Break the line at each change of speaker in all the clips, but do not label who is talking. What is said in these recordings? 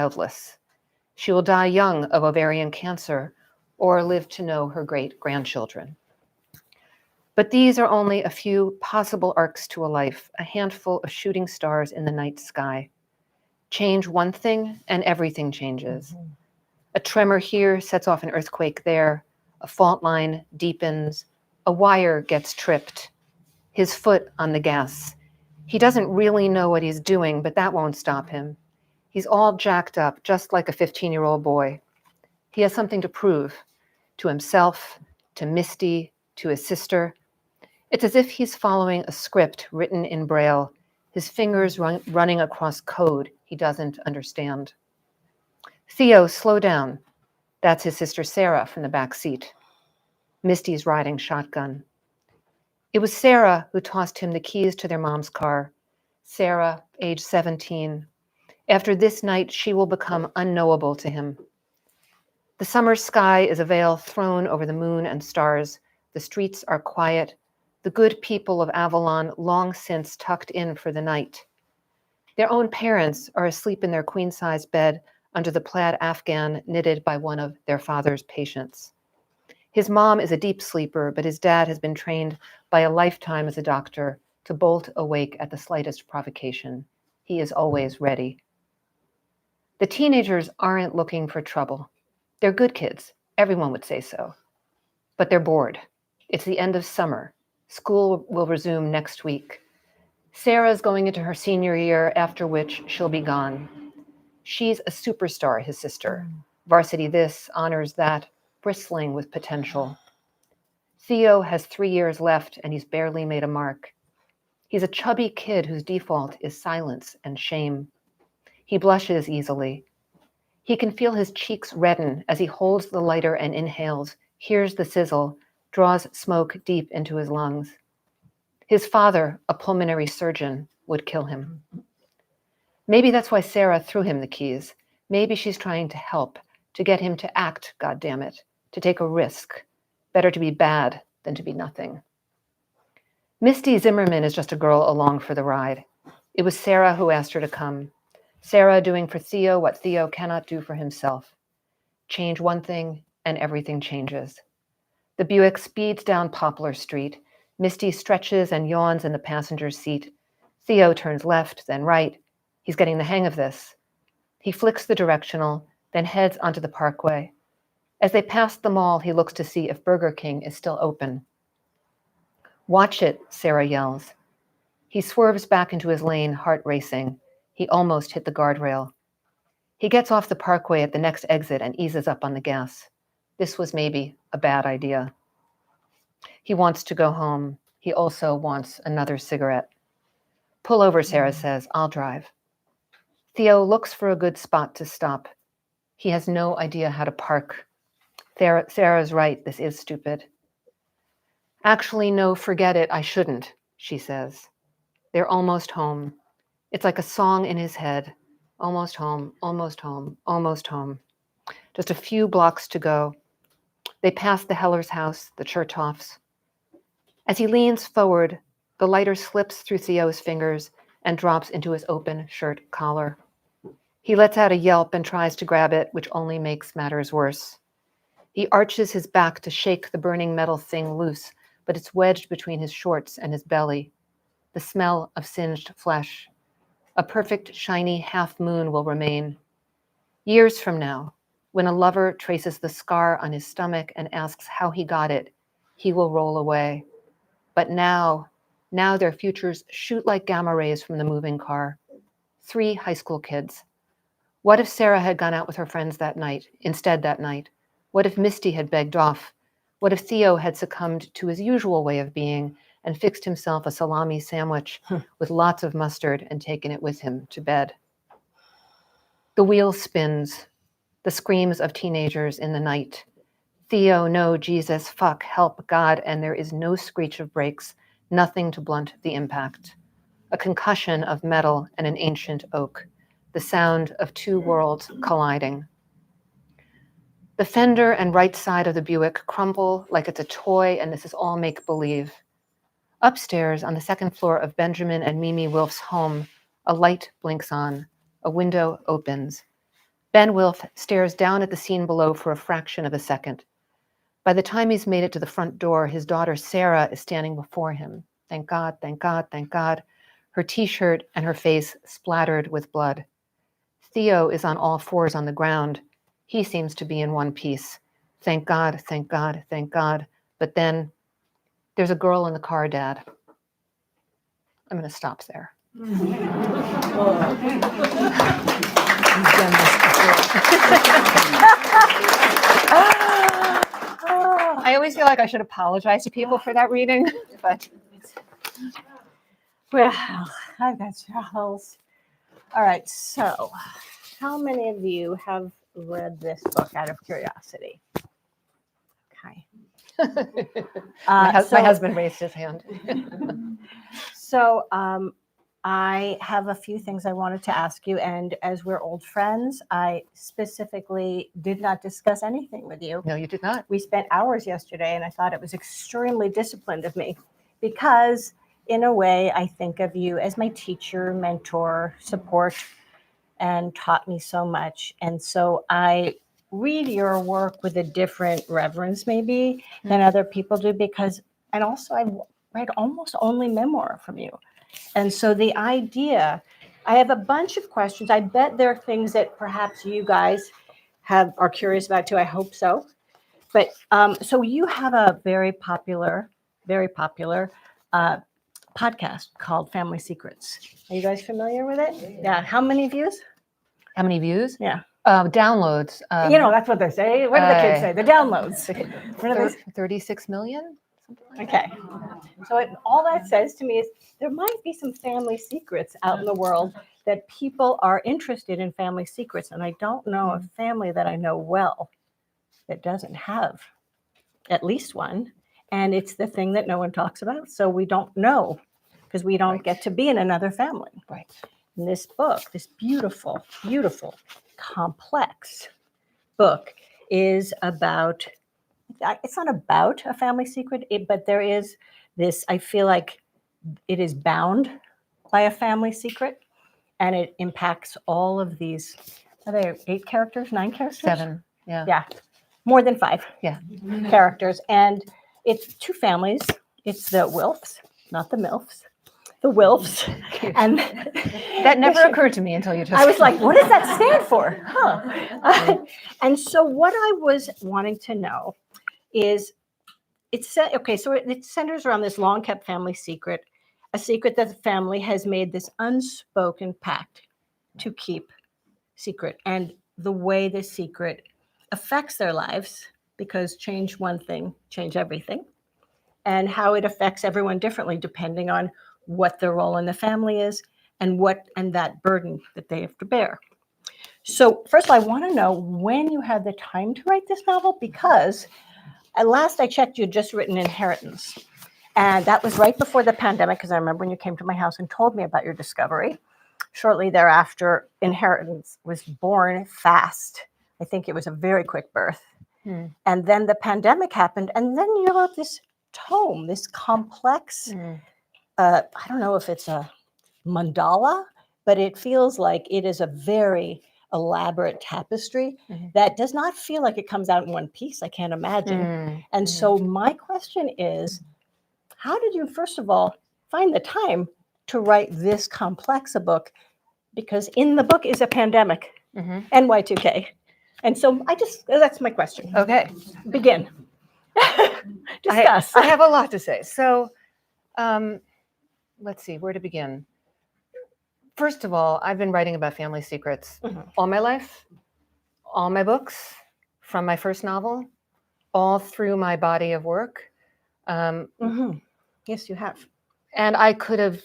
childless. She will die young of ovarian cancer or live to know her great-grandchildren. But these are only a few possible arcs to a life, a handful of shooting stars in the night sky. Change one thing and everything changes. A tremor here sets off an earthquake there. A fault line deepens. A wire gets tripped. His foot on the gas. He doesn't really know what he's doing, but that won't stop him. He's all jacked up, just like a 15-year-old boy. He has something to prove, to himself, to Misty, to his sister. It's as if he's following a script written in Braille, his fingers running across code he doesn't understand. Theo, slow down. That's his sister Sarah from the back seat. Misty's riding shotgun. It was Sarah who tossed him the keys to their mom's car. Sarah, age 17. After this night, she will become unknowable to him. The summer sky is a veil thrown over the moon and stars. The streets are quiet. The good people of Avalon long since tucked in for the night. Their own parents are asleep in their queen-size bed under the plaid afghan knitted by one of their father's patients. His mom is a deep sleeper, but his dad has been trained by a lifetime as a doctor to bolt awake at the slightest provocation. He is always ready. The teenagers aren't looking for trouble. They're good kids. Everyone would say so. But they're bored. It's the end of summer. School will resume next week. Sarah's going into her senior year, after which she'll be gone. She's a superstar, his sister. Varsity this, honors that, bristling with potential. Theo has 3 years left, and he's barely made a mark. He's a chubby kid whose default is silence and shame. He blushes easily. He can feel his cheeks redden as he holds the lighter and inhales, hears the sizzle, draws smoke deep into his lungs. His father, a pulmonary surgeon, would kill him. Maybe that's why Sarah threw him the keys. Maybe she's trying to help, to get him to act, goddammit, to take a risk. Better to be bad than to be nothing. Misty Zimmerman is just a girl along for the ride. It was Sarah who asked her to come. Sarah doing for Theo what Theo cannot do for himself. Change one thing and everything changes. The Buick speeds down Poplar Street. Misty stretches and yawns in the passenger's seat. Theo turns left, then right. He's getting the hang of this. He flicks the directional, then heads onto the parkway. As they pass the mall, he looks to see if Burger King is still open. Watch it, Sarah yells. He swerves back into his lane, heart racing. He almost hit the guardrail. He gets off the parkway at the next exit and eases up on the gas. This was maybe a bad idea. He wants to go home. He also wants another cigarette. Pull over, Sarah says. I'll drive. Theo looks for a good spot to stop. He has no idea how to park. Sarah's right. This is stupid. Actually, no, forget it. I shouldn't, she says. They're almost home. It's like a song in his head. Almost home, almost home, almost home. Just a few blocks to go. They pass the Heller's house, the Chertoffs. As he leans forward, the lighter slips through Theo's fingers and drops into his open shirt collar. He lets out a yelp and tries to grab it, which only makes matters worse. He arches his back to shake the burning metal thing loose, but it's wedged between his shorts and his belly. The smell of singed flesh. A perfect, shiny half moon will remain. Years from now, when a lover traces the scar on his stomach and asks how he got it, he will roll away. But now their futures shoot like gamma rays from the moving car. 3 high school kids. What if Sarah had gone out with her friends that night? What if Misty had begged off? What if Theo had succumbed to his usual way of being and fixed himself a salami sandwich with lots of mustard and taken it with him to bed? The wheel spins. The screams of teenagers in the night. Theo, no, Jesus, fuck, help, God, and there is no screech of brakes, nothing to blunt the impact. A concussion of metal and an ancient oak. The sound of 2 worlds colliding. The fender and right side of the Buick crumble like it's a toy, and this is all make-believe. Upstairs, on the 2nd floor of Benjamin and Mimi Wilf's home, a light blinks on. A window opens. Ben Wilf stares down at the scene below for a fraction of a second. By the time he's made it to the front door, his daughter Sarah is standing before him. Thank God, thank God, thank God. Her t-shirt and her face splattered with blood. Theo is on all fours on the ground. He seems to be in one piece. Thank God, thank God, thank God. But then there's a girl in the car, Dad. I'm going to stop there. I always feel like I should apologize to people for that reading, but
Well, I've got chills. All right, so how many of you have read this book out of curiosity? Okay.
my husband raised his hand.
So I have a few things I wanted to ask you, and as we're old friends, I specifically did not discuss anything with you.
No, you did not.
We spent hours yesterday, and I thought it was extremely disciplined of me because, in a way, I think of you as my teacher, mentor, support, and taught me so much. And so I read your work with a different reverence, maybe, than other people do, because, and also I read almost only memoir from you. And so the idea, I have a bunch of questions. I bet there are things that perhaps you guys are curious about too. I hope so. But so you have a very popular podcast called Family Secrets. Are you guys familiar with it? Yeah. How many views?
How many views?
Yeah.
Downloads.
That's what they say. What do the kids say? The downloads. What are they?
36 million?
Okay. So all that says to me is there might be some family secrets out in the world that people are interested in family secrets. And I don't know a family that I know well that doesn't have at least one. And it's the thing that no one talks about. So we don't know because we don't get to be in another family.
Right.
And this book, this beautiful, beautiful, complex book is about, it's not about a family secret, but there is this, I feel like it is bound by a family secret and it impacts all of these, are there 8 characters, 9 characters?
7, yeah.
Yeah, more than 5 characters. And it's 2 families. It's the Wilfs, not the Milfs. The Wilfs. And
that never occurred to me until you just.
I was like, what does that stand for? Huh. And so what I was wanting to know is, it centers around this long kept family secret, a secret that the family has made this unspoken pact to keep secret, and the way the secret affects their lives, because change one thing, change everything, and how it affects everyone differently depending on what their role in the family is and that burden that they have to bear. So first of all, I want to know when you had the time to write this novel, because at last I checked, you had just written Inheritance. And that was right before the pandemic, because I remember when you came to my house and told me about your discovery. Shortly thereafter, Inheritance was born fast. I think it was a very quick birth. And then the pandemic happened. And then you wrote this tome, this complex, I don't know if it's a mandala, but it feels like it is a very elaborate tapestry that does not feel like it comes out in one piece. I can't imagine. And so my question is, how did you, first of all, find the time to write this complex a book? Because in the book is a pandemic and Y2K. And so that's my question.
Okay.
Begin. Discuss.
I have a lot to say. So let's see, where to begin? First of all, I've been writing about family secrets all my life, all my books, from my first novel, all through my body of work.
Yes, you have.
And I could have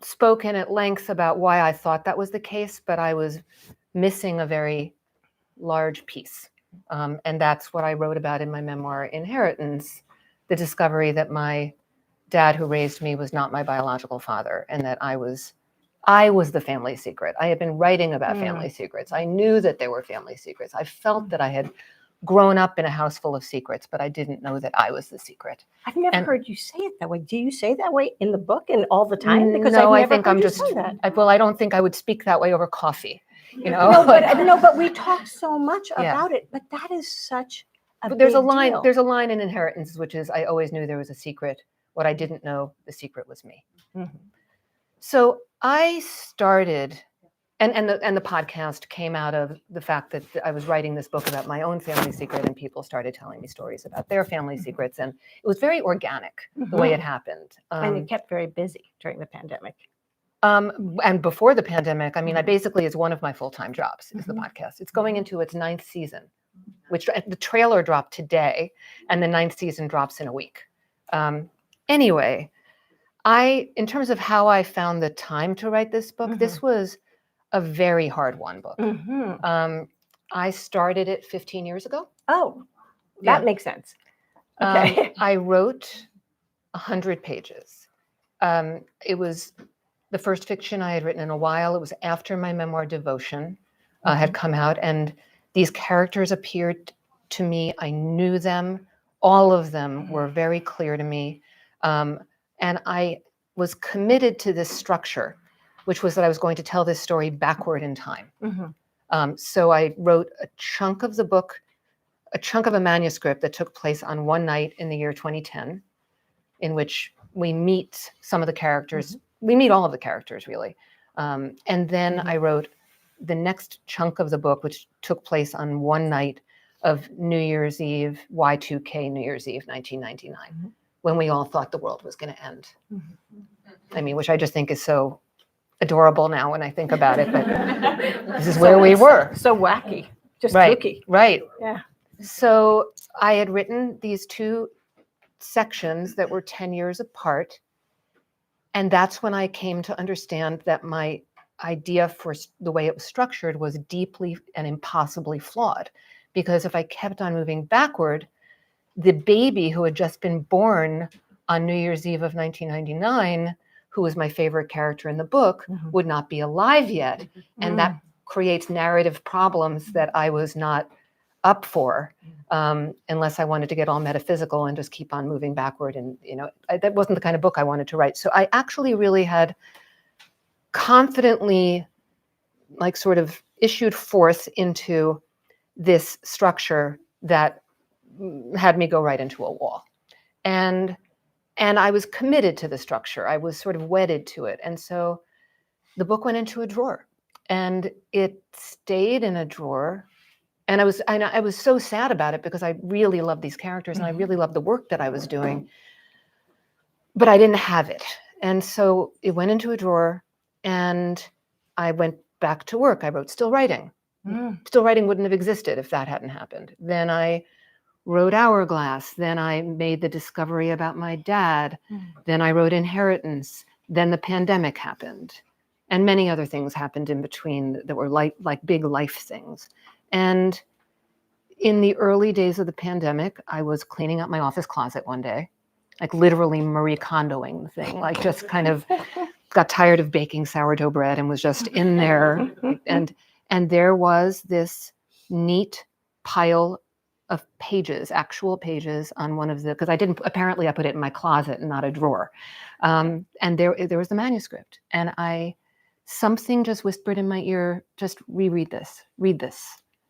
spoken at length about why I thought that was the case, but I was missing a very large piece. And that's what I wrote about in my memoir, Inheritance, the discovery that my dad who raised me was not my biological father, and that I was the family secret. I had been writing about family secrets. I knew that there were family secrets. I felt that I had grown up in a house full of secrets, but I didn't know that I was the secret.
I've never heard you say it that way. Do you say that way in the book and all the time?
Because no, I think I'm just, I don't think I would speak that way over coffee. you know.
No, but we talk so much
Yeah.
about it. But that is such a
But there's a
big
line.
deal.
There's a line in Inheritance, which is, "I always knew there was a secret. What I didn't know, the secret was me."
Mhm.
So I started, and the podcast came out of the fact that I was writing this book about my own family secret, and people started telling me stories about their family secrets, and it was very organic the way it happened.
And it kept very busy during the pandemic.
And before the pandemic, I mean, I basically, it's one of my full-time jobs is the
Mhm.
podcast. It's going into its 9th season, which the trailer dropped today, and the 9th season drops in a week. Anyway, in terms of how I found the time to write this book, this was a very hard one book.
Mhm.
I started it 15 years ago.
Oh, that
Yeah.
makes sense. Okay.
I wrote 100 pages. It was the first fiction I had written in a while. It was after my memoir Devotion had come out, and these characters appeared to me. I knew them. All of them were very clear to me. And I was committed to this structure, which was that I was going to tell this story backward in time. So I wrote a chunk of the book, a chunk of a manuscript that took place on one night in the year 2010, in which we meet some of the characters. We meet all of the characters, really. And then I wrote the next chunk of the book, which took place on one night of New Year's Eve, Y2K New Year's Eve, 1999, when we all thought the world was going to end. I mean, which I just think is so adorable now when I think about it, but this is where we were.
So wacky, just
Right,
kooky.
right.
Yeah.
So I had written these two sections that were 10 years apart. And that's when I came to understand that my idea for the way it was structured was deeply and impossibly flawed. Because if I kept on moving backward, the baby who had just been born on New Year's Eve of 1999, who was my favorite character in the book, would not be alive yet. And that creates narrative problems that I was not up for, unless I wanted to get all metaphysical and just keep on moving backward. And, that wasn't the kind of book I wanted to write. So I actually really had confidently, like, sort of issued forth into this structure that had me go right into a wall. And I was committed to the structure. I was sort of wedded to it. And so the book went into a drawer, and it stayed in a drawer. And I was so sad about it because I really loved these characters and I really loved the work that I was doing, but I didn't have it. And so it went into a drawer, and I went back to work. I wrote Still Writing. Still Writing wouldn't have existed if that hadn't happened. Then I wrote Hourglass. Then I made The Discovery About My Dad. Then I wrote Inheritance. Then the pandemic happened. And many other things happened in between that were like big life things. And in the early days of the pandemic, I was cleaning up my office closet one day, like literally Marie Kondoing the thing, like just kind of got tired of baking sourdough bread and was just in there. And there was this neat pile of pages, actual pages on one of the, because I put it in my closet and not a drawer. And there was the manuscript. And something just whispered in my ear, just read this.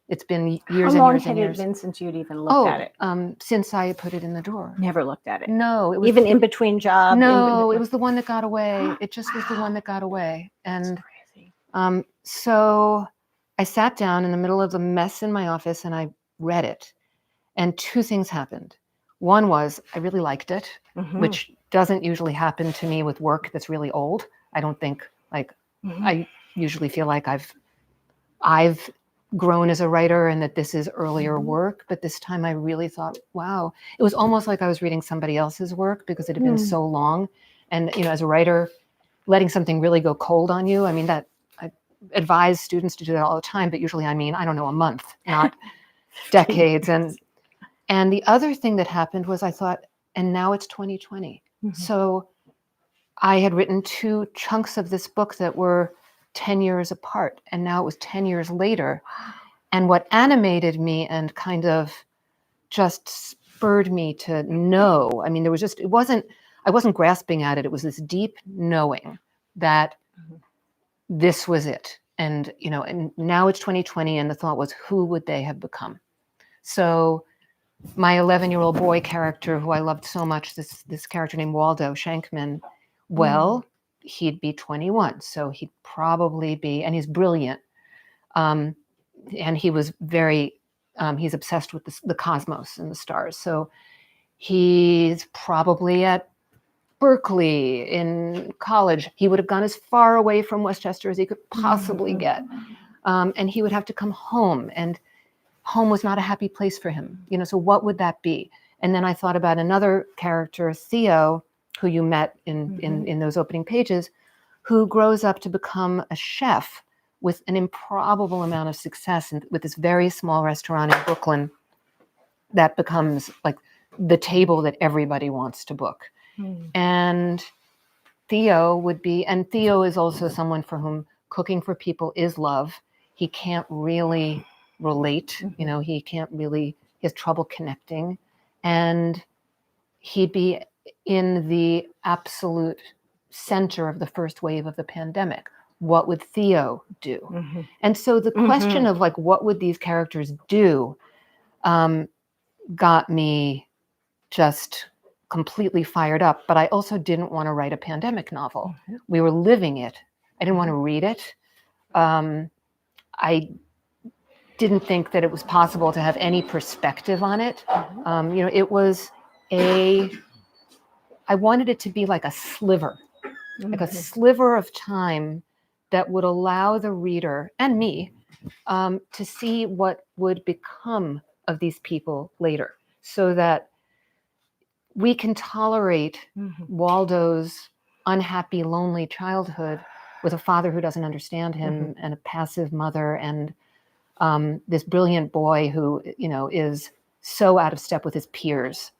It's been years and years and years.
How long had it been since you'd even looked at it?
Since I put it in the drawer.
Never looked at it.
No, it was
even in between jobs.
No, it was the one that got away. It just was the one that got away. And
that's crazy.
So I sat down in the middle of the mess in my office and I read it. And two things happened. One was I really liked it, which doesn't usually happen to me with work that's really old. I don't think I usually feel like I've grown as a writer and that this is earlier work, but this time I really thought, wow, it was almost like I was reading somebody else's work because it had been so long. And, as a writer, letting something really go cold on you, I mean, that I advise students to do that all the time, but usually I mean, I don't know, a month, not decades. And the other thing that happened was I thought, and now it's 2020. So I had written two chunks of this book that were 10 years apart, and now it was 10 years later. And what animated me and kind of just spurred me to know, I mean, I wasn't grasping at it. It was this deep knowing that this was it. and now it's 2020, and the thought was, who would they have become? So my 11-year-old boy character, who I loved so much, this character named Waldo Shankman, well, he'd be 21, so he'd probably be, and he's brilliant, and he was very, he's obsessed with the cosmos and the stars, so he's probably at Berkeley in college. He would have gone as far away from Westchester as he could possibly get, and he would have to come home, and home was not a happy place for him, so what would that be? And then I thought about another character, Theo, who you met in those opening pages, who grows up to become a chef with an improbable amount of success, and with this very small restaurant in Brooklyn that becomes like the table that everybody wants to book. And Theo is also someone for whom cooking for people is love. He can't really relate, he has trouble connecting, and he'd be in the absolute center of the first wave of the pandemic. What would Theo do? And so the question of like, what would these characters do, got me just completely fired up. But I also didn't want to write a pandemic novel. We were living it. I didn't want to read it. I didn't think that it was possible to have any perspective on it. It was I wanted it to be like a sliver, like a sliver of time that would allow the reader and me to see what would become of these people later, so that we can tolerate Waldo's unhappy, lonely childhood with a father who doesn't understand him, and a passive mother, and this brilliant boy who, is so out of step with his peers.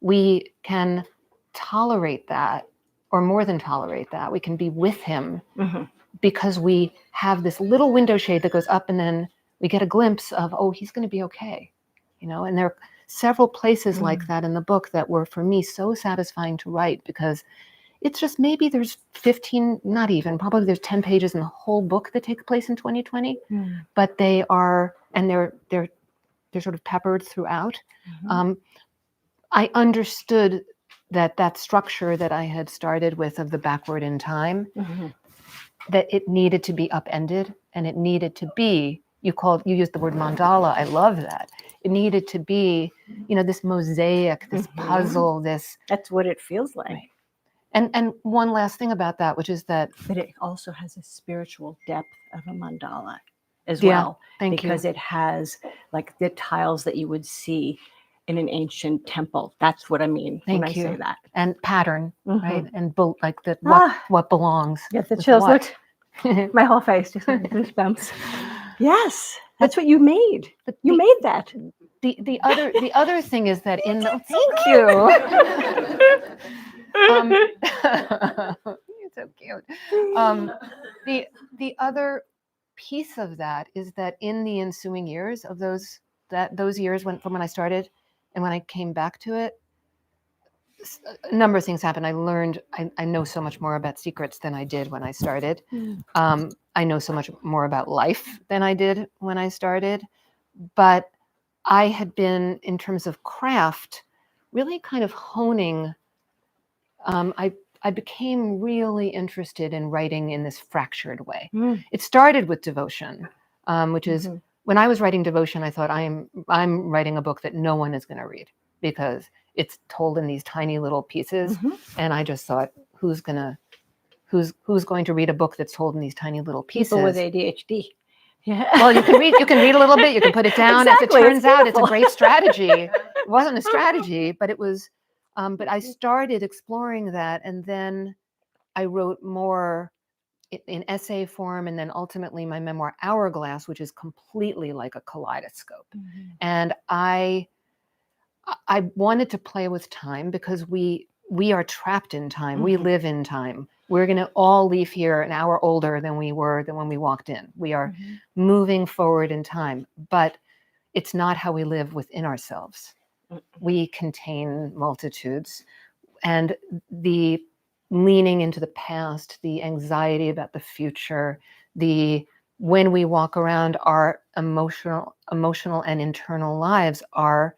We can tolerate that, or more than tolerate that. We can be with him because we have this little window shade that goes up, and then we get a glimpse of, oh, he's going to be okay. And there are several places like that in the book that were, for me, so satisfying to write, because it's just, maybe there's 15, not even, probably there's 10 pages in the whole book that take place in 2020, but they are, and they're sort of peppered throughout. I understood that structure that I had started with, of the backward in time, that it needed to be upended, and it needed to be, you used the word mandala. I love that. It needed to be, this mosaic, this puzzle, this.
That's what it feels like.
Right. And one last thing about that, which is that.
But it also has a spiritual depth of a mandala as well. Because it has like the tiles that you would see in an ancient temple. That's what I mean when I say that.
And pattern, right? And like that, what belongs.
Get the chills. Look, my whole face just goosebumps. Yes, that's what you made. You made that.
The other thing is that in the thank you. You're so cute. The other piece of that is that in the ensuing years of those years from when I started and when I came back to it, a number of things happened. I learned, I know so much more about secrets than I did when I started. I know so much more about life than I did when I started. But I had been, in terms of craft, really kind of honing. I became really interested in writing in this fractured way. It started with devotion, which is, when I was writing devotion, I thought, I'm writing a book that no one is going to read, because it's told in these tiny little pieces. And I just thought, who's going to read a book that's told in these tiny little pieces?
People with ADHD.
Yeah. Well, you can read a little bit, you can put it down.
Exactly.
As it turns out, it's a great strategy. It wasn't a strategy, but it was, but I started exploring that. And then I wrote more in essay form, and then ultimately my memoir, Hourglass, which is completely like a kaleidoscope. And I wanted to play with time, because we are trapped in time. We live in time. We're going to all leave here an hour older than we were when we walked in. We are moving forward in time, but it's not how we live within ourselves. We contain multitudes, and the leaning into the past, the anxiety about the future, When we walk around, our emotional and internal lives are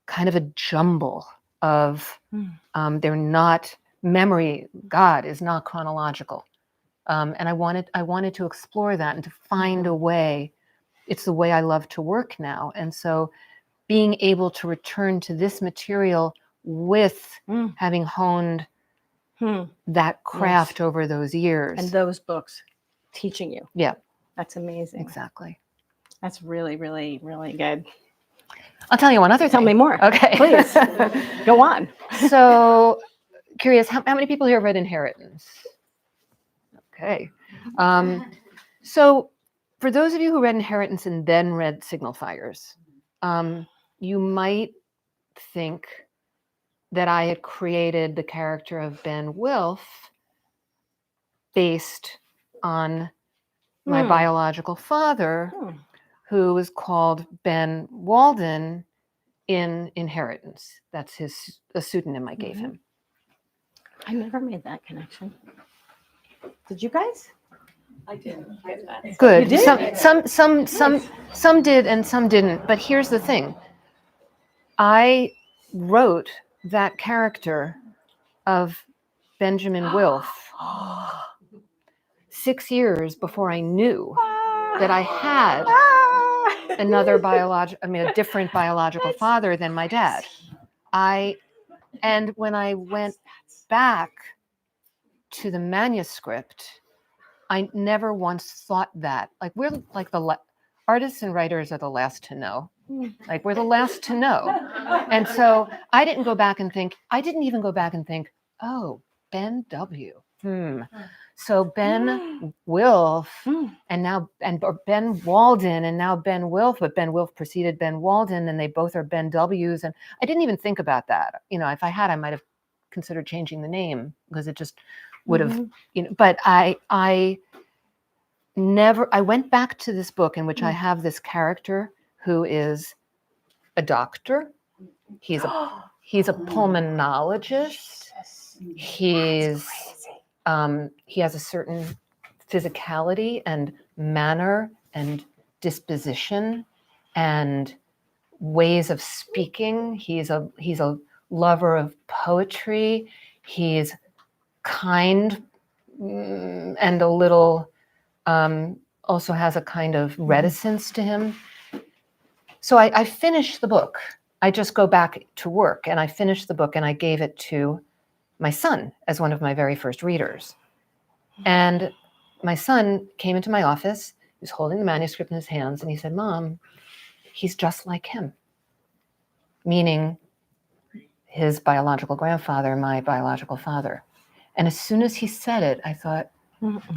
kind of a jumble of, they're not memory. God is not chronological. And I wanted to explore that and to find a way. It's the way I love to work now. And so being able to return to this material with having honed that craft over those years.
And those books teaching you.
Yeah.
That's amazing.
Exactly.
That's really, really, really good.
I'll tell you one other thing.
Tell me more.
Okay.
Please. Go on.
So curious, how many people here read Inheritance? Okay. So for those of you who read Inheritance and then read Signal Fires, you might think that I had created the character of Ben Wilf based on my biological father, who was called Ben Walden in Inheritance. That's a pseudonym I gave him.
I never made that connection. Did you guys?
I didn't get that.
Good.
You did?
Some did and some didn't. But here's the thing. I wrote that character of Benjamin Wilf 6 years before I knew that I had a different biological father than my dad. And when I went back to the manuscript, I never once thought that. Like, we're like artists and writers are the last to know. Like, we're the last to know. And so I didn't even go back and think, oh, Ben W. So Ben Wilf or Ben Walden and now Ben Wilf, but Ben Wilf preceded Ben Walden and they both are Ben W's. And I didn't even think about that. If I had, I might have considered changing the name because it just would have, but I went back to this book in which I have this character who is a doctor. He's a pulmonologist. He has a certain physicality and manner and disposition and ways of speaking. He's a lover of poetry. He's kind and a little also has a kind of reticence to him. So I finished the book. I just go back to work and I finished the book and I gave it to my son as one of my very first readers. And my son came into my office. He was holding the manuscript in his hands and he said, "Mom, he's just like him." Meaning his biological grandfather, my biological father. And as soon as he said it, I thought,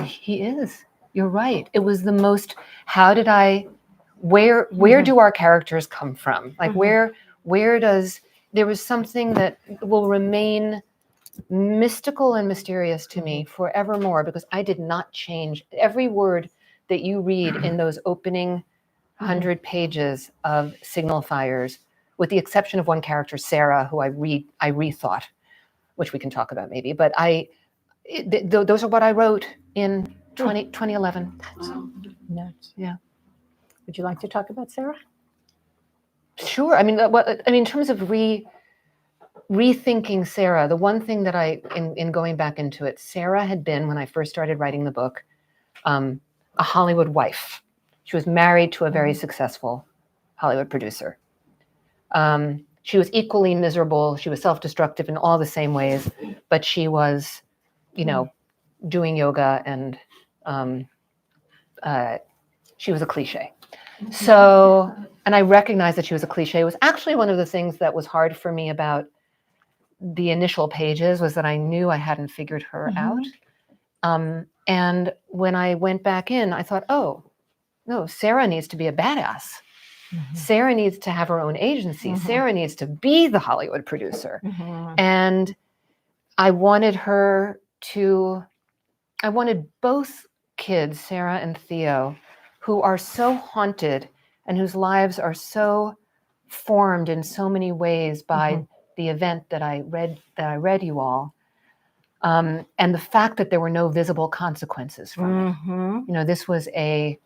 he is. You're right. It was the most, where do our characters come from? Like there was something that will remain mystical and mysterious to me forevermore because I did not change every word that you read in those opening 100 pages of Signal Fires, with the exception of one character, Sarah, who I rethought, which we can talk about maybe, but those are what I wrote in 2011.
That's nuts.
Yeah.
Would you like to talk about Sarah?
Sure. In terms of rethinking Sarah, the one thing that in going back into it, Sarah had been, when I first started writing the book, a Hollywood wife. She was married to a very successful Hollywood producer. She was equally miserable. She was self-destructive in all the same ways, but she was, doing yoga and she was a cliche. So, and I recognized that she was a cliche. It was actually one of the things that was hard for me about the initial pages was that I knew I hadn't figured her out. And when I went back in, I thought, oh, no, Sarah needs to be a badass. Sarah needs to have her own agency. Sarah needs to be the Hollywood producer. And I wanted both kids, Sarah and Theo, who are so haunted and whose lives are so formed in so many ways by the event that I read you all. And the fact that there were no visible consequences from it.
Mm-hmm.
This was a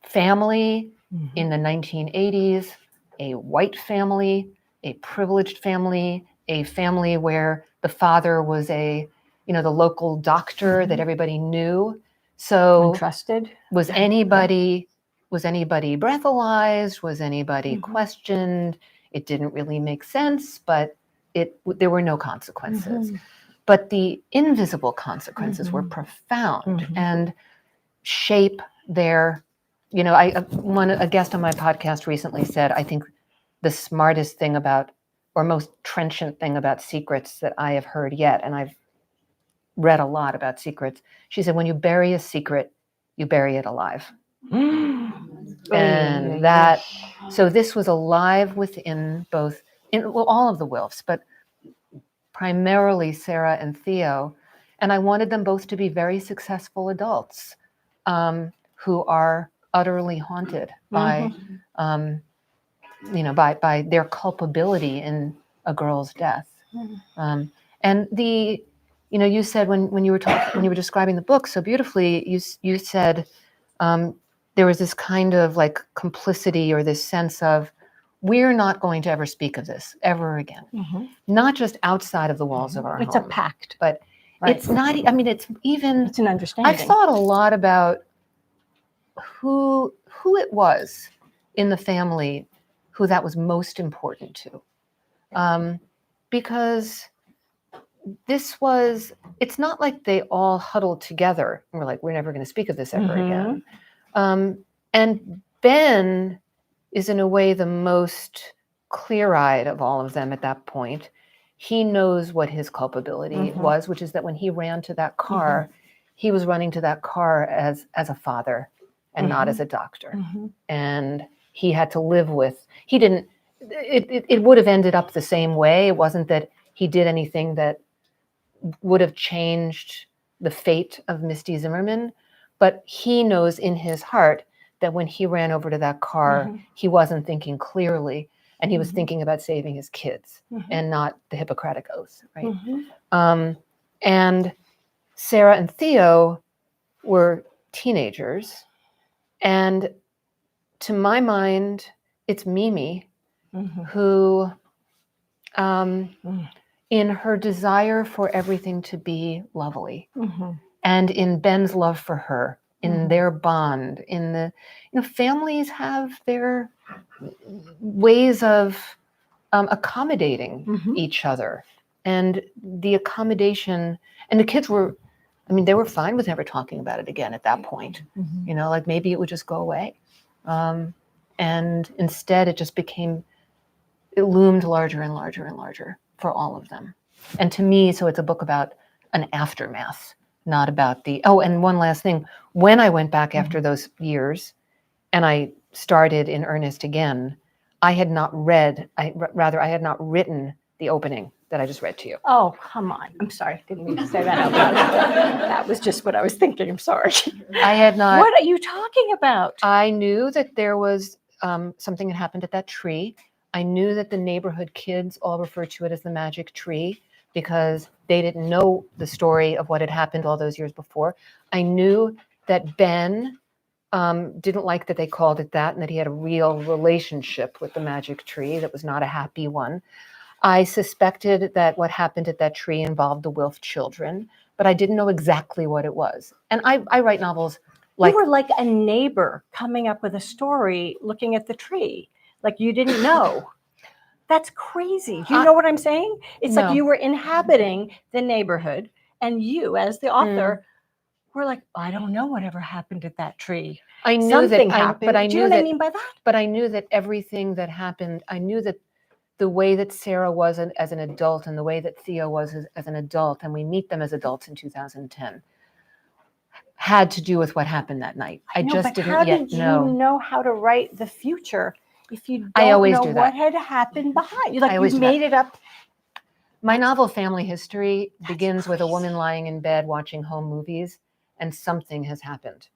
family in the 1980s, a white family, a privileged family, a family where the father was the local doctor that everybody knew. So
Trusted.
was anybody breathalyzed? Was anybody questioned? It didn't really make sense, but there were no consequences. But the invisible consequences were profound and shape their, a guest on my podcast recently said, I think the smartest thing or most trenchant thing about secrets that I have heard yet, and I've read a lot about secrets, she said, when you bury a secret, you bury it alive. And so this was alive within all of the Wilfs, but primarily Sarah and Theo. And I wanted them both to be very successful adults who are utterly haunted by their culpability in a girl's death. And you said when you were describing the book so beautifully, you said there was this kind of like complicity or this sense of, we're not going to ever speak of this ever again. Not just outside of the walls of our home.
It's a pact.
But it's not, it's
an understanding.
I've thought a lot about who it was in the family who that was most important to. Because it's not like they all huddled together and were like, we're never going to speak of this ever again. And Ben is in a way the most clear-eyed of all of them at that point. He knows what his culpability was, which is that when he ran to that car, he was running to that car as a father and not as a doctor. And he had to live with, it would have ended up the same way. It wasn't that he did anything that would have changed the fate of Misty Zimmerman, but he knows in his heart that when he ran over to that car, he wasn't thinking clearly, and he was thinking about saving his kids and not the Hippocratic Oath, right? And Sarah and Theo were teenagers, and to my mind, it's Mimi who, in her desire for everything to be lovely, and in Ben's love for her, in their bond, in families have their ways of accommodating each other, and the accommodation, and the kids were, they were fine with never talking about it again at that point. Like maybe it would just go away. And instead it loomed larger and larger and larger for all of them. And to me, so it's a book about an aftermath, not about and one last thing, when I went back after those years and I started in earnest again, I had not written the opening that I just read to you.
Oh, come on. I'm sorry. Didn't mean to say that out loud. That was just what I was thinking. I'm sorry.
I had not.
What are you talking about?
I knew that there was something that happened at that tree. I knew that the neighborhood kids all referred to it as the magic tree because they didn't know the story of what had happened all those years before. I knew that Ben didn't like that they called it that and that he had a real relationship with the magic tree that was not a happy one. I suspected that what happened at that tree involved the Wilf children, but I didn't know exactly what it was. And I write novels like...
You were like a neighbor coming up with a story looking at the tree. Like you didn't know. That's crazy. You know what I'm saying? It's like you were inhabiting the neighborhood and you, as the author, were like, I don't know whatever happened at that tree.
I knew
something
that,
happened.
But I
Do
knew
you know what
that,
I mean by that?
But I knew that everything that happened, I knew that the way that Sarah was as an adult and the way that Theo was as an adult, and we meet them as adults in 2010, had to do with what happened that night. I just didn't yet know.
How did you know how to write the future if you don't know what had happened behind you? Like you made it up.
My novel Family History begins with a woman lying in bed watching home movies, and something has happened.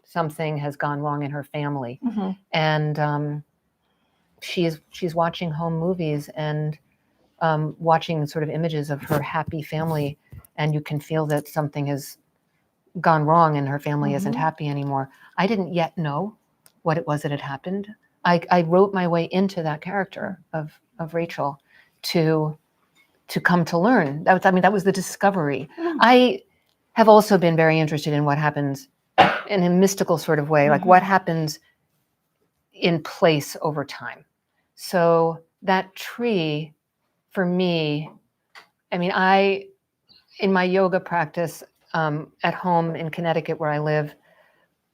Something has gone wrong in her family. And she's watching home movies, and watching sort of images of her happy family, and you can feel that something has gone wrong and her family isn't happy anymore. I didn't yet know what it was that had happened. I wrote my way into that character of Rachel to come to learn. That was the discovery. I have also been very interested in what happens in a mystical sort of way, like what happens in place over time. So that tree, for me, in my yoga practice at home in Connecticut where I live,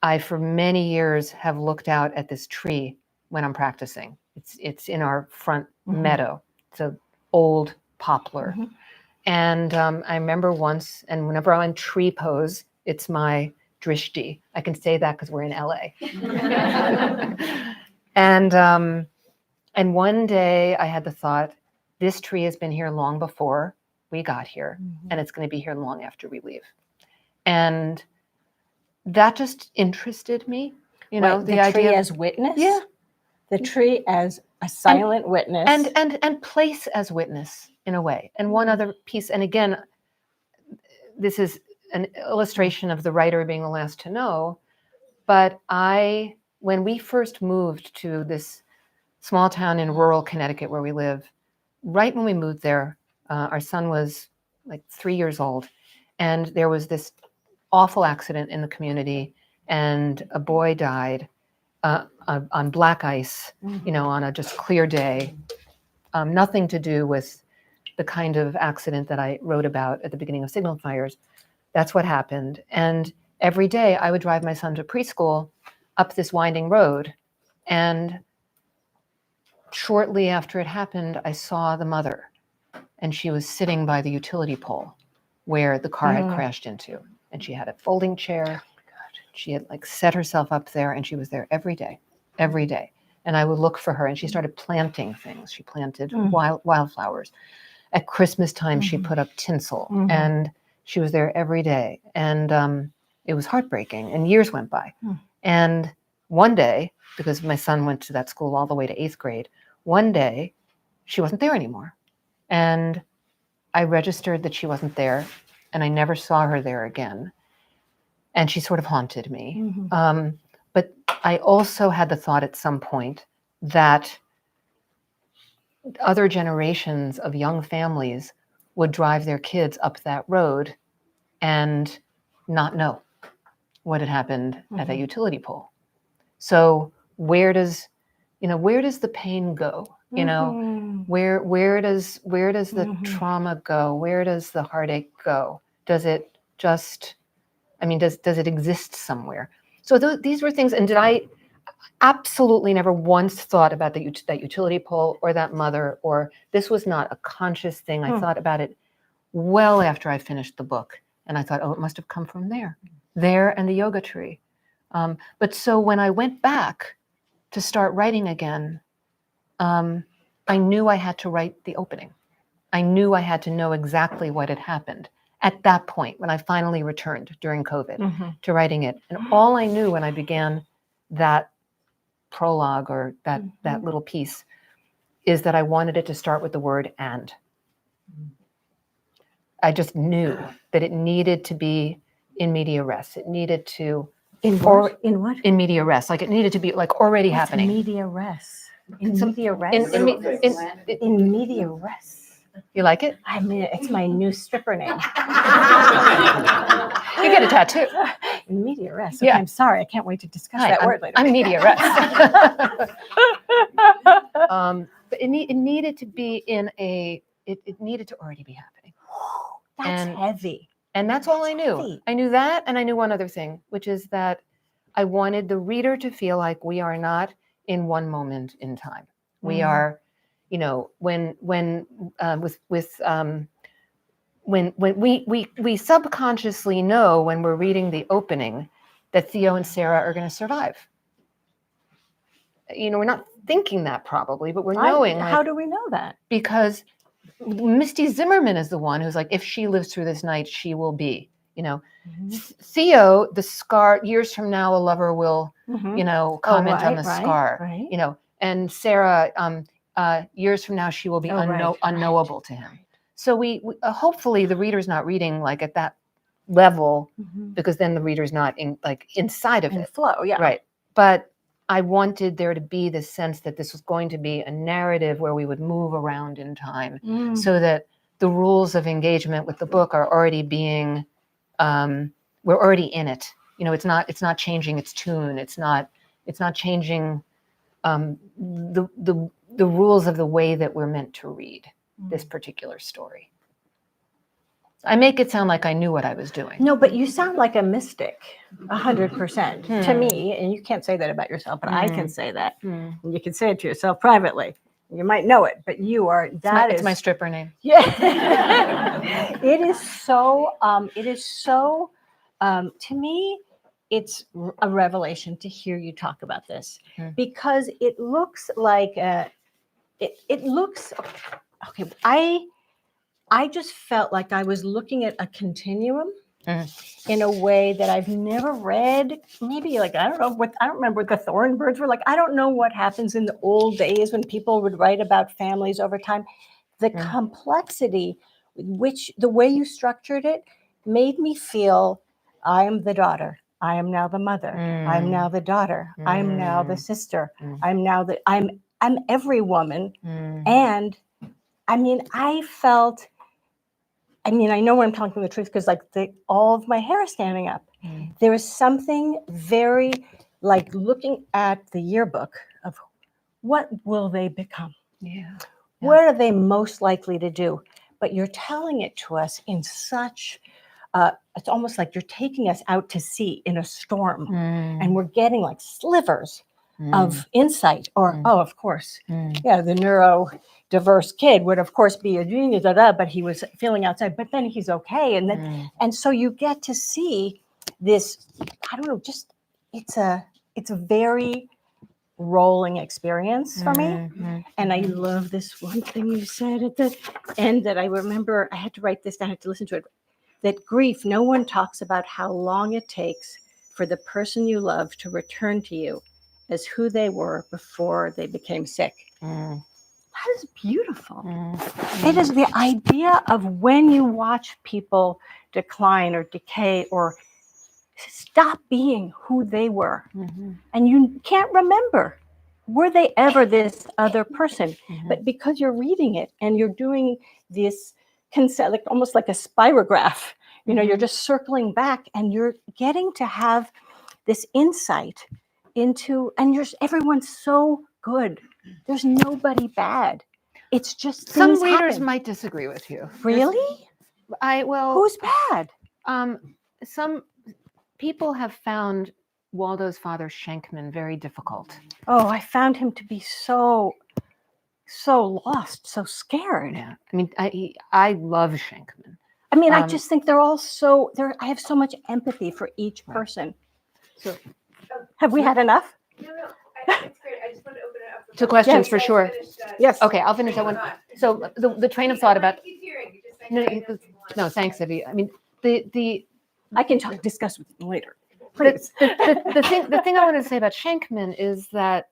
I for many years have looked out at this tree when I'm practicing. It's in our front meadow. It's an old poplar. And I remember once, and whenever I'm in tree pose, it's my drishti. I can say that because we're in LA. And one day I had the thought, this tree has been here long before we got here, and it's going to be here long after we leave. And that just interested me. You know,
the idea tree as witness. Yeah, the tree as a silent witness,
and place as witness in a way. And one other piece, and again, this is an illustration of the writer being the last to know. But when we first moved to this small town in rural Connecticut where we live, right when we moved there, our son was like 3 years old, and there was this awful accident in the community, and a boy died on black ice, on a just clear day. Nothing to do with the kind of accident that I wrote about at the beginning of Signal Fires. That's what happened. And every day I would drive my son to preschool up this winding road. And shortly after it happened, I saw the mother, and she was sitting by the utility pole where the car had crashed into. And she had a folding chair. She had set herself up there, and she was there every day. And I would look for her, and she started planting things. She planted wildflowers. At Christmas time, she put up tinsel, and she was there every day. And it was heartbreaking, and years went by. And one day, because my son went to that school all the way to 8th grade, one day she wasn't there anymore. And I registered that she wasn't there, and I never saw her there again. And she sort of haunted me. But I also had the thought at some point that other generations of young families would drive their kids up that road and not know what had happened at that utility pole. So where does the pain go? Where does the trauma go? Where does the heartache go? Does it just, does it exist somewhere? So these were things, and I absolutely never once thought about that utility pole or that mother, or this was not a conscious thing. I thought about it well after I finished the book, and I thought, it must have come from there and the yoga tree. But so when I went back to start writing again, I knew I had to write the opening. I knew I had to know exactly what had happened at that point when I finally returned during COVID to writing it. And all I knew when I began that prologue or that little piece is that I wanted it to start with the word "and." I just knew that it needed to be in media res. It needed to
in what?
In media res. It needed to be already
What's
happening.
Media res. In media res.
In
media res.
You like it?
It's my new stripper name.
You get a tattoo.
In media res. Okay, yeah. I'm sorry. I can't wait to discuss that word later.
I'm media res. But it needed to be it needed to already be happening.
That's heavy.
And that's all I knew. Heavy. I knew that, and I knew one other thing, which is that I wanted the reader to feel like we are not in one moment in time. We are, when we subconsciously know when we're reading the opening that Theo and Sarah are going to survive. We're not thinking that probably, but we're knowing.
How do we know that?
Because Misty Zimmerman is the one who's like, if she lives through this night, she will be, Theo, the scar, years from now, a lover will, comment on the scar,
right.
And Sarah, years from now she will be
right.
unknowable to him. So we hopefully the reader's not reading like at that level, because then the reader's not inside of
And
it.
flow, yeah.
Right. But I wanted there to be this sense that this was going to be a narrative where we would move around in time, so that the rules of engagement with the book are already being, we're already in it. It's not changing its tune. It's not changing the rules of the way that we're meant to read this particular story. I make it sound like I knew what I was doing.
No, but you sound like a mystic, 100% to me. And you can't say that about yourself, but I can say that. And you can say it to yourself privately. You might know it, but you are.
It's my stripper name.
Yeah. It is so. To me, it's a revelation to hear you talk about this, because it looks like it looks okay. I just felt like I was looking at a continuum in a way that I've never read. Maybe I don't remember what the thorn birds were like. I don't know what happens in the old days when people would write about families over time. The complexity, which the way you structured it, made me feel I am the daughter. I am now the mother. I'm now the daughter. I'm now the sister. I'm every woman. And I mean, I know when I'm talking the truth, because all of my hair is standing up. There is something very like looking at the yearbook of what will they become?
Yeah.
What are they most likely to do? But you're telling it to us in such, it's almost like you're taking us out to sea in a storm, and we're getting like slivers of insight, or, oh, of course, yeah, the neurodiverse kid would, of course, be a genius, but he was feeling outside, but then he's okay. And then, and so you get to see this, I don't know, just, it's a very rolling experience for me. And I love this one thing you said at the end that I remember. I had to write this down, I had to listen to it. That grief, no one talks about how long it takes for the person you love to return to you as who they were before they became sick. That is beautiful. It is the idea of when you watch people decline or decay or stop being who they were, and you can't remember, were they ever this other person? But because you're reading it and you're doing this like almost like a spirograph, you're just circling back, and you're getting to have this insight into, and everyone's so good. There's nobody bad. It's just
Some readers
happen.
might disagree with you.
Really? Who's bad?
Some people have found Waldo's father, Schenkman, very difficult.
Oh, I found him to be so lost, so scared.
Yeah, I mean, I love Schenkman.
I mean, I just think they're all so. I have so much empathy for each person. So, have we had enough?
No, it's great. I just want to open it up
To questions for sure.
Yes.
Okay, I'll finish that one. So the train of thought about.
Keep hearing. Just
No, thanks, Zibby. I mean,
I can discuss with you later.
Please. The thing I want to say about Schenkman is that,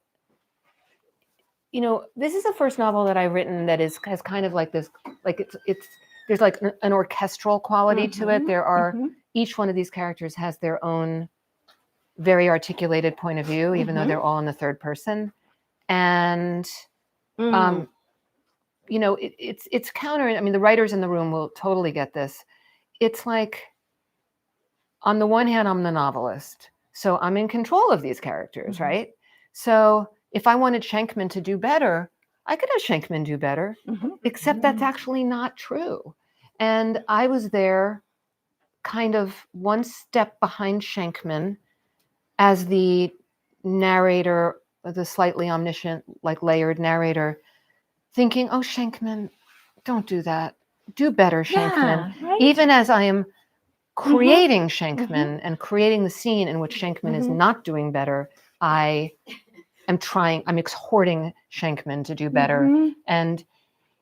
this is the first novel that I've written that has kind of like this, like there's like an orchestral quality to it. There are, each one of these characters has their own very articulated point of view, even though they're all in the third person. And, it's counter, I mean, the writers in the room will totally get this. It's like, on the one hand, I'm the novelist, so I'm in control of these characters, right? So if I wanted Schenkman to do better, I could have Schenkman do better, except that's actually not true. And I was there kind of one step behind Schenkman as the narrator, the slightly omniscient, like layered narrator, thinking, oh, Schenkman, don't do that. Do better, Schenkman.
Yeah, right?
Even as I am creating Schenkman and creating the scene in which Schenkman is not doing better, I'm exhorting Schenkman to do better. And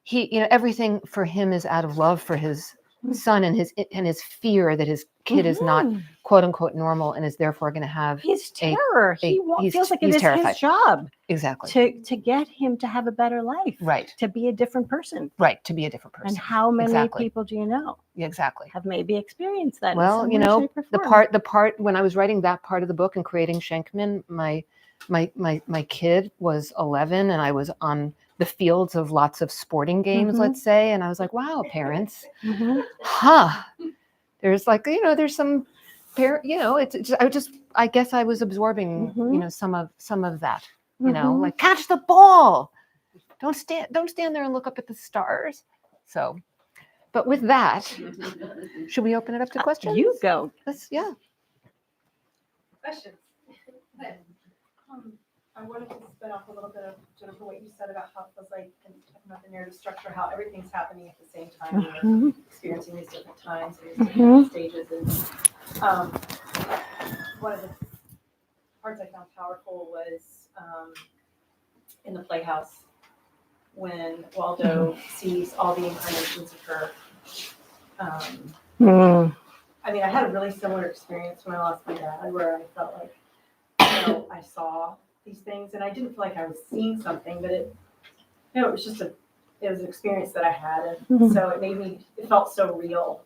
he, everything for him is out of love for his son and his fear that his kid is not quote unquote normal and is therefore going to have
his terror. He feels like it is
terrified.
his job
Exactly.
to get him to have a better life,
Right.
to be a different person.
Right. To be a different person.
And how many people do you know
exactly
have maybe experienced that?
Well,
in
you
some
know,
way, shape, or
the part when I was writing that part of the book and creating Schenkman, my kid was 11 and I was on the fields of lots of sporting games, let's say, and I was like, wow, parents, there's like, you know, there's some parent, you know, it's just, I guess I was absorbing, you know, some of that, you know, like catch the ball, don't stand there and look up at the stars. So, but with that, should we open it up to questions?
You go.
Yeah.
Questions. I wanted to spin off a little bit of, Jennifer, what you said about how it feels like, and talking about the narrative structure, how everything's happening at the same time. You're experiencing these different times, these different stages. And one of the parts I found powerful was in the playhouse when Waldo sees all the incarnations of her. I mean, I had a really similar experience when I lost my dad, where I felt like, you know, I saw these things, and I didn't feel like I was seeing something, but it was just it was an experience that I had, and so it felt so real.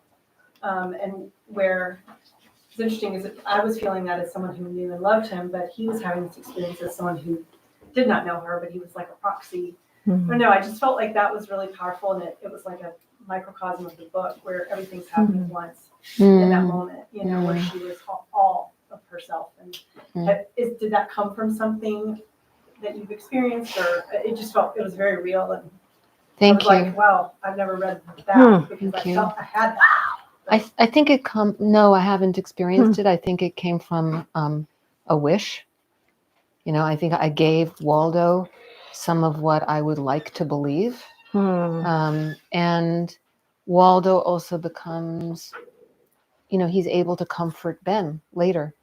And where it's interesting is that I was feeling that as someone who knew and loved him, but he was having this experience as someone who did not know her, but he was like a proxy. But no, I just felt like that was really powerful, and it was like a microcosm of the book where everything's happening at once in that moment, you know, where she was all of herself. And did that come from something that you've experienced, or it just felt, it was very real? And
Thank you.
Like, wow, I've never read that because I felt I had that.
I think it no, I haven't experienced it. I think it came from a wish. You know, I think I gave Waldo some of what I would like to believe. And Waldo also becomes, you know, he's able to comfort Ben later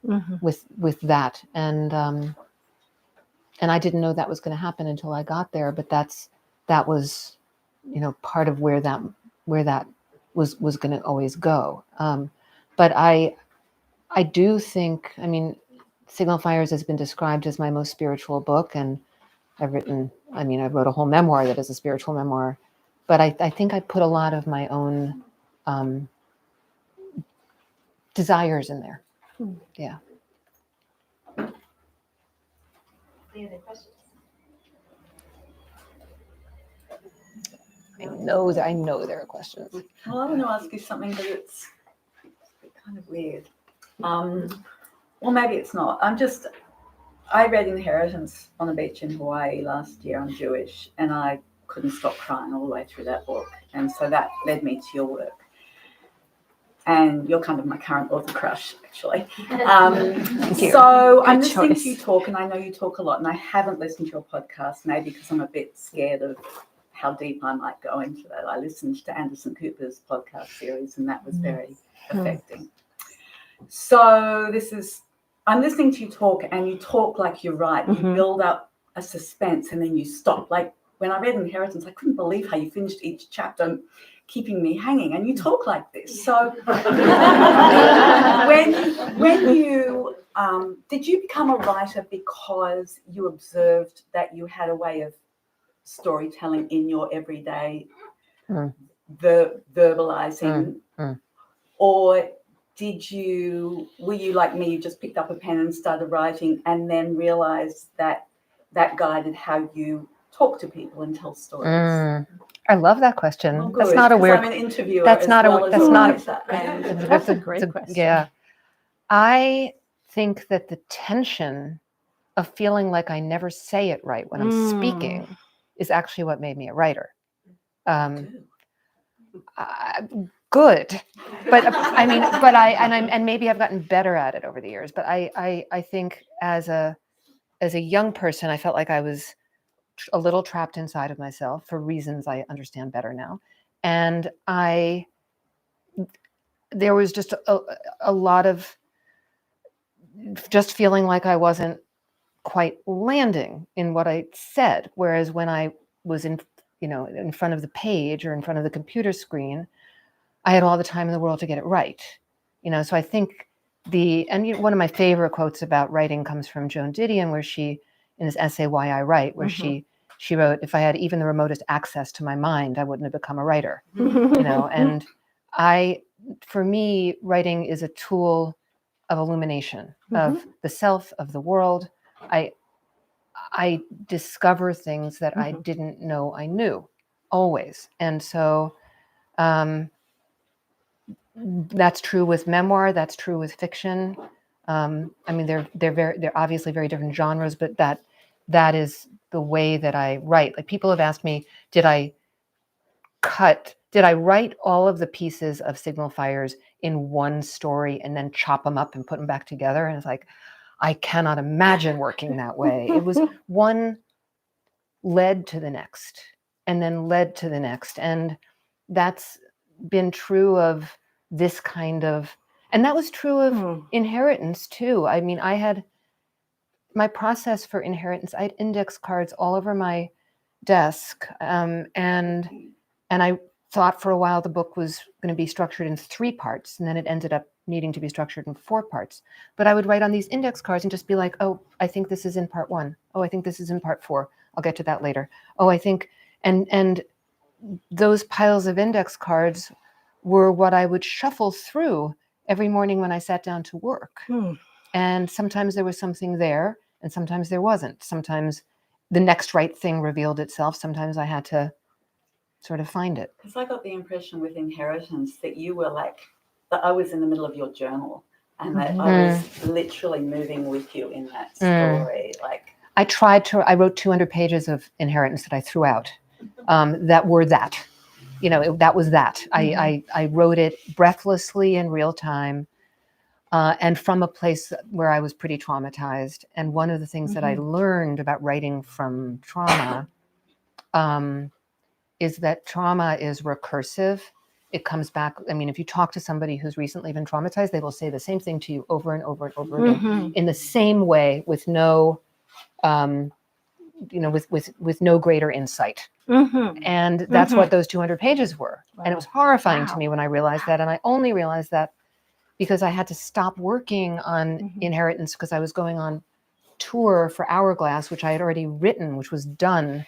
with that. And I didn't know that was going to happen until I got there, but that was, you know, part of where that was going to always go. But I do think, I mean, Signal Fires has been described as my most spiritual book, and I wrote a whole memoir that is a spiritual memoir, but I think I put a lot of my own desires in there. Yeah.
Any other questions?
I know there are questions.
Well, I want to ask you something, but it's kind of weird. Well, maybe it's not. I read Inheritance on the beach in Hawaii last year. I'm Jewish, and I couldn't stop crying all the way through that book. And so that led me to your work. And you're kind of my current author crush, actually. So I'm listening to you talk, and I know you talk a lot, and I haven't listened to your podcast, maybe because I'm a bit scared of how deep I might go into that. I listened to Anderson Cooper's podcast series, and that was very affecting. So I'm listening to you talk, and you talk like you're right. You build up a suspense, and then you stop. Like when I read Inheritance, I couldn't believe how you finished each chapter, keeping me hanging. And you talk like this. So when you did you become a writer because you observed that you had a way of storytelling in your everyday verbalizing, or were you like me, you just picked up a pen and started writing and then realized that guided how you talk to people and tell stories?
I love that question.
Well,
that's not a weird.
I'm an interviewer.
That's not
well
a. That's not
a.
That's a great question.
Yeah, I think that the tension of feeling like I never say it right when I'm speaking is actually what made me a writer. Good, but I mean, and maybe I've gotten better at it over the years. But I think as a young person, I felt like I was a little trapped inside of myself for reasons I understand better now, and there was just a lot of just feeling like I wasn't quite landing in what I said. Whereas when I was in front of the page or in front of the computer screen, I had all the time in the world to get it right. So I think one of my favorite quotes about writing comes from Joan Didion, where she, in this essay, Why I Write, where she wrote, if I had even the remotest access to my mind, I wouldn't have become a writer, and for me, writing is a tool of illumination of the self, of the world. I discover things that I didn't know I knew, always. And so that's true with memoir. That's true with fiction. I mean, they're obviously very different genres, but that is the way that I write. Like, people have asked me, did I write all of the pieces of Signal Fires in one story and then chop them up and put them back together? And it's like, I cannot imagine working that way. It was one led to the next and then led to the next. And that's been true of this kind of, and that was true of Inheritance too. I mean, I had my process for Inheritance. I had index cards all over my desk. And I thought for a while the book was going to be structured in 3 parts, and then it ended up needing to be structured in 4 parts. But I would write on these index cards and just be like, oh, I think this is in part 1. Oh, I think this is in part 4. I'll get to that later. Oh, I think, and those piles of index cards were what I would shuffle through every morning when I sat down to work. And sometimes there was something there, and sometimes there wasn't. Sometimes the next right thing revealed itself. Sometimes I had to sort of find it.
Because I got the impression with Inheritance that you were that I was in the middle of your journal, and that I was literally moving with you in that story.
I wrote 200 pages of Inheritance that I threw out, that were that. That was that. I wrote it breathlessly in real time, and from a place where I was pretty traumatized. And one of the things that I learned about writing from trauma is that trauma is recursive. It comes back. I mean, if you talk to somebody who's recently been traumatized, they will say the same thing to you over and over and over again in the same way, with no, with no greater insight. And that's what those 200 pages were. Wow. And it was horrifying to me when I realized that. And I only realized that because I had to stop working on Inheritance because I was going on tour for Hourglass, which I had already written, which was done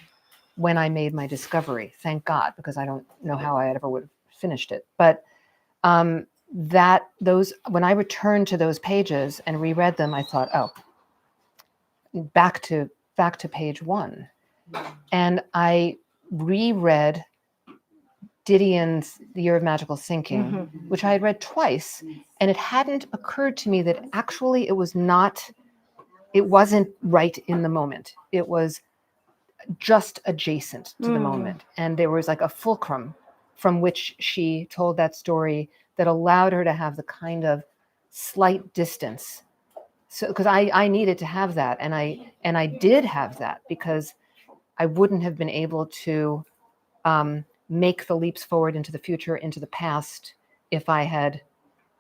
when I made my discovery. Thank God, because I don't know how I ever would have finished it. But when I returned to those pages and reread them, I thought, oh, back to page 1. And I reread Didion's The Year of Magical Thinking, which I had read twice, and it hadn't occurred to me that actually it wasn't right in the moment. It was just adjacent to the moment. And there was like a fulcrum from which she told that story that allowed her to have the kind of slight distance. So, because I needed to have that, and I did have that, because I wouldn't have been able to make the leaps forward into the future, into the past, if I had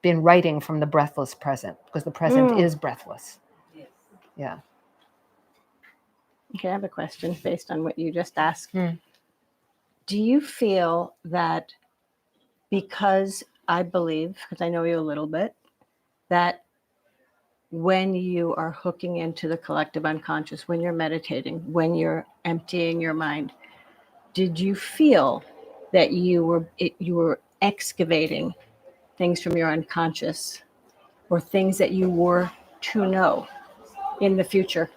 been writing from the breathless present, because the present is breathless.
Yes.
Yeah.
Okay, I have a question based on what you just asked. Do you feel that, because I believe, because I know you a little bit, that when you are hooking into the collective unconscious, when you're meditating, when you're emptying your mind, did you feel that you were excavating things from your unconscious, or things that you were to know in the future?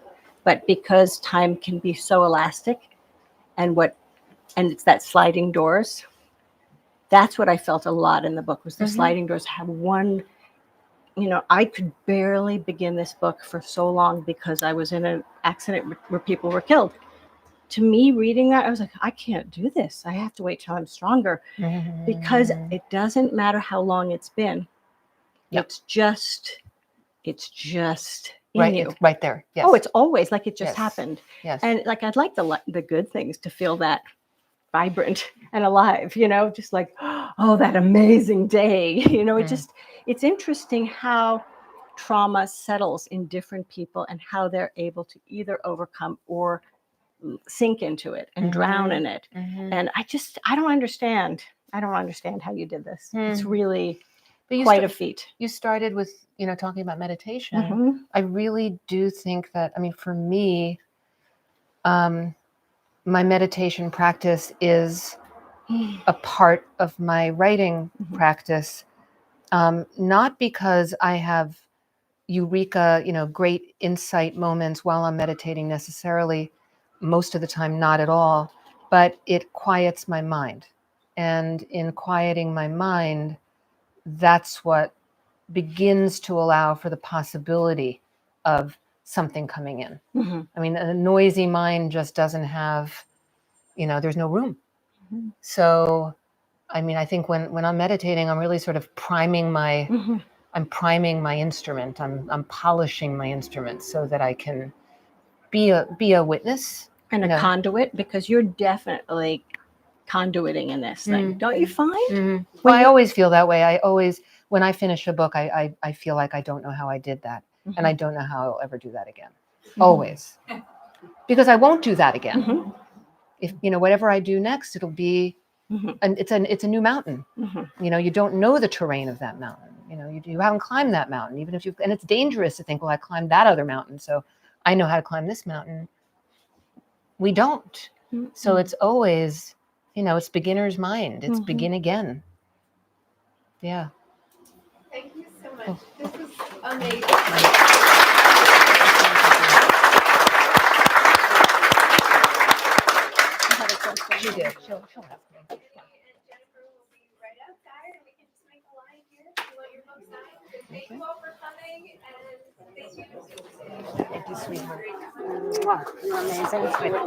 But because time can be so elastic, and it's that sliding doors, that's what I felt a lot in the book, was the sliding doors have one. I could barely begin this book for so long because I was in an accident where people were killed. To me, reading that, I was like, I can't do this. I have to wait till I'm stronger, because it doesn't matter how long it's been. Yep. It's just in you.
It's right there. Yes.
Oh, it's always like it just happened.
Yes.
And like, I'd like the good things to feel that vibrant and alive, just like, oh, that amazing day. It's interesting how trauma settles in different people, and how they're able to either overcome or sink into it and drown in it. And I don't understand. I don't understand how you did this. It's
Hmm.
really
But you
quite a feat.
you started with, talking about meditation.
Mhm.
I really do think that, I mean, for me, my meditation practice is a part of my writing
Mhm.
practice, not because I have eureka, great insight moments while I'm meditating necessarily, most of the time, not at all, but it quiets my mind. And in quieting my mind, that's what begins to allow for the possibility of something coming in.
Mhm.
I mean, a noisy mind just doesn't have, there's no room.
Mhm.
So, I mean, I think when I'm meditating, I'm really sort of priming my
Mhm.
I'm priming my instrument. I'm polishing my instrument so that I can be a witness.
And a conduit, because you're definitely conduiting in this thing. Don't you find?
Well,
When
I
you-
always feel that way. I always, when I finish a book, I feel like I don't know how I did that, and I don't know how I'll ever do that again.
Mhm.
Always, because I won't do that again.
Mhm.
If whatever I do next, it'll be,
Mhm.
and it's a new mountain.
Mhm.
You don't know the terrain of that mountain. You haven't climbed that mountain, even if you, and it's dangerous to think, well, I climbed that other mountain, so I know how to climb this mountain. We don't. So
Mhm.
it's always, it's beginner's mind. It's
Mhm.
begin again. Yeah.
Thank you so much. This was amazing.
She did. She'll ask me.
And Jennifer will be right outside, and we can just make a line here if you want your book signed. Thank you all for coming, and thank you.
Thank you, sweetheart.
You're amazing.